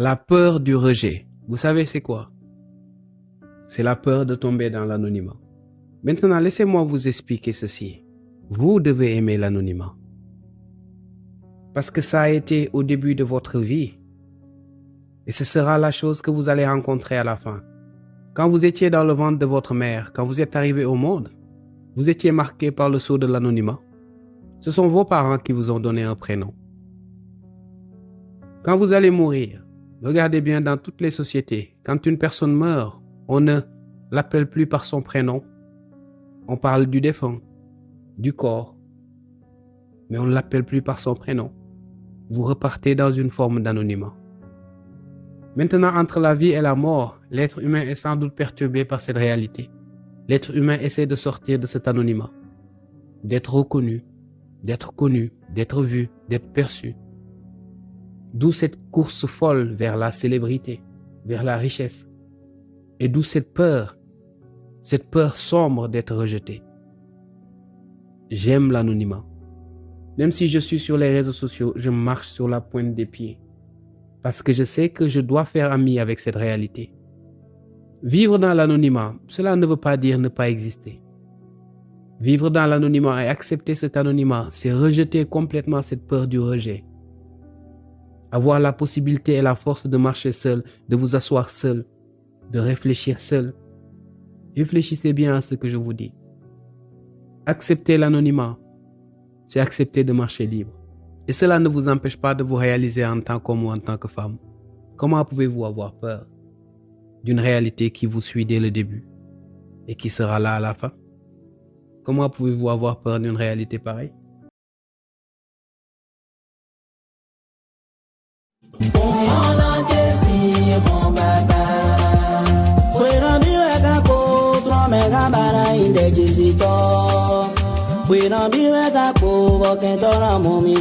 La peur du rejet. Vous savez c'est quoi? C'est la peur de tomber dans l'anonymat. Maintenant, laissez-moi vous expliquer ceci. Vous devez aimer l'anonymat. Parce que ça a été au début de votre vie. Et ce sera la chose que vous allez rencontrer à la fin. Quand vous étiez dans le ventre de votre mère, quand vous êtes arrivé au monde, vous étiez marqué par le sceau de l'anonymat. Ce sont vos parents qui vous ont donné un prénom. Quand vous allez mourir, regardez bien dans toutes les sociétés, quand une personne meurt, on ne l'appelle plus par son prénom. On parle du défunt, du corps, mais on ne l'appelle plus par son prénom. Vous repartez dans une forme d'anonymat. Maintenant, entre la vie et la mort, l'être humain est sans doute perturbé par cette réalité. L'être humain essaie de sortir de cet anonymat, d'être reconnu, d'être connu, d'être vu, d'être perçu. D'où cette course folle vers la célébrité, vers la richesse. Et d'où cette peur sombre d'être rejeté. J'aime l'anonymat. Même si je suis sur les réseaux sociaux, je marche sur la pointe des pieds. Parce que je sais que je dois faire ami avec cette réalité. Vivre dans l'anonymat, cela ne veut pas dire ne pas exister. Vivre dans l'anonymat et accepter cet anonymat, c'est rejeter complètement cette peur du rejet. Avoir la possibilité et la force de marcher seul, de vous asseoir seul, de réfléchir seul. Réfléchissez bien à ce que je vous dis. Accepter l'anonymat, c'est accepter de marcher libre. Et cela ne vous empêche pas de vous réaliser en tant qu'homme ou en tant que femme. Comment pouvez-vous avoir peur d'une réalité qui vous suit dès le début et qui sera là à la fin? Comment pouvez-vous avoir peur d'une réalité pareille? We don't be with a poor, but can't tell a mommy,